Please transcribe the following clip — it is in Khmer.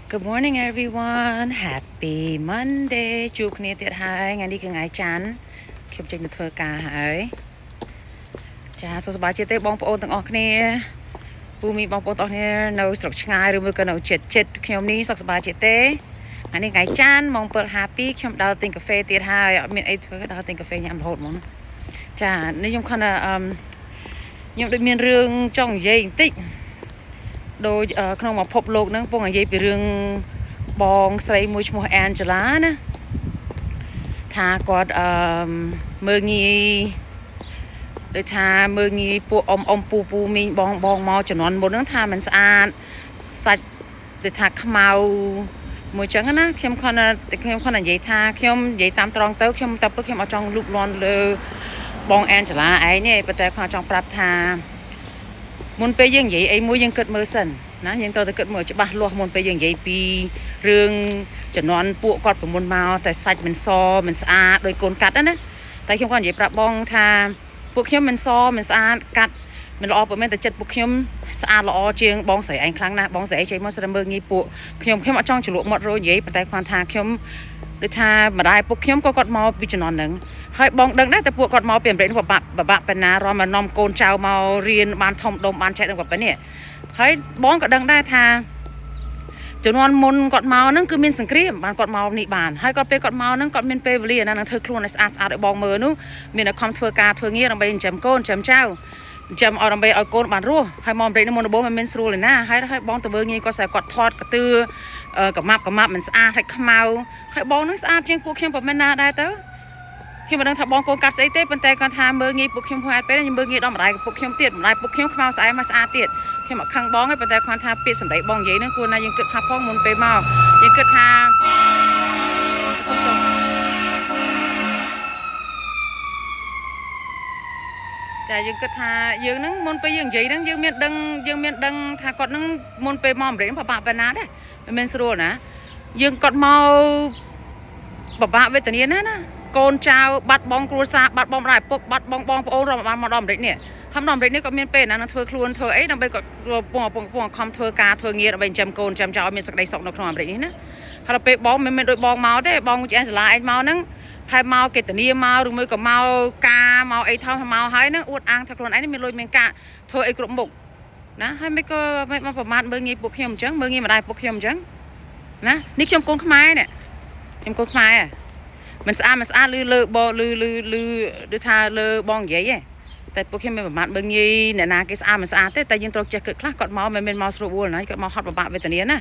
Good morning everyone Happy Monday ជួបគ្នាទៀតហើយថ្ងៃនេះគឺថ្ងៃច័ន្ទខ្ញុំចេញទៅធ្វើការហើយចាសួស្តីជាទេបងប្អូនទាំងអស់គ្នាពូមីបងប្អូនទាំងអស់គ្នានៅស្រុកឆ្ងាយឬមួយក៏នៅចិត្តខ្ញុំនេះសុខសប្បាយជាទេថ្ងៃនេះថ្ងៃច័ន្ទម៉ោង7:52ខ្ញុំដើរទិញកាហ្វេទៀតហើយអត់មានអីធ្វើដើរទិញកាហ្វេញ៉ាំរហូតហ្មងចានេះខ្ញុំខំខ្ញុំដូចមានរឿងចង់និយាយបន្តិចដោយក្នុងពិភពលោកហ្នឹងពងនិយាយពីរឿងបងស្រីមួយឈ្មោះ Angela ណាថាគាត់មើងងាយដូចថាមើងងាយពួកអ៊ំពូមីងបងមកជំនាន់មុនហ្នឹងថាมันស្អាតសាច់ដូចថាខ្មៅមួយចឹងណាខ្ញុំខំនិយាយថាខ្ញុំនិយាយតាមត្រង់ទៅខ្ញុំតែខ្ញុំអត់ចង់លូកលាន់លើបង Angela ឯងទេប៉ុន្តែខ្ញុំចង់ប្រាប់ថាមុនពេលយើងនិយាយអីមួយយើងគិតមើលសិនណាយើងត្រូវតែគិតមើលច្បាស់លាស់មុនពេលយើងនិយាយពីរឿងជំនាន់ពួកគាត់ពីមុនមកតែសាច់មិនសមិនស្អាតដោយកូនកាត់ណាតែខ្ញុំក៏និយាយប្រាប់បងថាពួកខ្ញុំមិនសមិនស្អាតកាត់មិនល្អប៉ុន្មានតែចិត្តពួកខ្ញុំស្អាតល្អជាងបងស្រីឯងខ្លាំងណាស់បងស្រីចេញមកស្ដាប់មើលងាយពួកខ្ញុំអត់ចង់ជ្រលក់មាត់រយនិយាយប៉ុន្តែគាត់ថាខ្ញុំដូចថាម្ដាយពួកខ្ញុំក៏គាត់មកពីជំនាន់ហ្នឹងហើយបងដឹងដែរតែពួកគាត់មកពីអាមេរិកបបាក់បណ្ណារំមកនាំកូនចៅមករៀនបានធំដុំបានចែកនឹងប៉ុណ្នេះហើយបងក៏ដឹងដែរថាជំនាន់មុនគាត់មកហ្នឹងគឺមានសង្គ្រាមបានគាត់មកនេះបានហើយគាត់ពេលគាត់មកហ្នឹងគាត់មានពេលវេលាណានឹងធ្វើខ្លួនឲ្យស្អាតឲ្យបងមើលនោះមានតែខំធ្វើការធ្វើងារដើម្បីចិញ្ចឹមកូនចិញ្ចឹមចៅចិញ្ចឹមឲ្យដើម្បីឲ្យកូនបានរស់ហើយមកអាមេរិកនេះមុនដំបូងមិនមានស្រួលទេណាហើយបងទៅមើលងាយគាត់ស្អាតគាត់ថតកទឿកម៉ាប់មិនស្អាតហើយខ្មៅហើយបងហ្នឹងស្អាតជាងពួកខ្ញុំប្រហែលណាដែរទៅខ្ញុំមិនដឹងថាបងកូនកាត់ស្អីទេប៉ុន្តែគាត់ថាមើលងាយពួកខ្ញុំហួសអត់ពេលខ្ញុំមើលងាយដល់ម្ដាយពួកខ្ញុំទៀតម្ដាយពួកខ្ញុំខ្មៅស្អែមកស្អាតទៀតខ្ញុំអត់ខឹងបងទេប៉ុន្តែគាត់ថាពាក្យសម្ដីបងនិយាយហ្នឹងគួរណាយើងគិតថាផងមុនពេលមកយើងគិតថាចាយើងគិតថាយើងហ្នឹងមុនពេលយើងនិយាយហ្នឹងយើងមានដឹងថាគាត់ហ្នឹងមុនពេលមកអាមេរិកពិបាកប៉ុណ្ណាដែរមិនមែនស្រួលណាយើងគាត់មកពិបាកវេទនាណាកូនចៅបាត់បងគ្រួសារបាត់បងម្ដាយពុកបាត់បងប្អូនរាប់បានមកដល់អាមេរិកនេះខំដល់អាមេរិកនេះក៏មានពេលណានឹងធ្វើខ្លួនធ្វើអីដើម្បីគាត់ពងខំធ្វើការធ្វើងារដើម្បីចិញ្ចឹមកូនចិញ្ចឹមចៅឲ្យមានសេចក្តីសុខនៅក្នុងអាមេរិកនេះណាហើយដល់ពេលបងមិនមែនដូចបងមកទេបងជាសាលាឯងមកហ្នឹងផែមកកេតនីមកឬមួយក៏មកការមកអីថោមកហើយហ្នឹងអួតអាងថាខ្លួនឯងមានលុយមានកាក់ធ្វើអីគ្រប់មុខណាហើយមិនក៏មកប្រមាថមើងងាយពួកខ្ញុំអញ្ចឹងមើងងាយម្ដាយពួកខ្ញុំអញ្ចឹងណានេះខ្ញុំកូនខ្មែរនេះខ្ញុំកូនខ្មែរមិនស្អាតលើបងឬថាលើបងនិយាយឯងតែពួកខ្ញុំមិនប្រមាថមើងងាយអ្នកណាគេស្អាតមិនស្អាតទេតែយើងត្រូវចេះគិតខ្លះគាត់មកមិនមែនមកស្រួលបួលណាគាត់មកហត់បបាក់វេទនាណា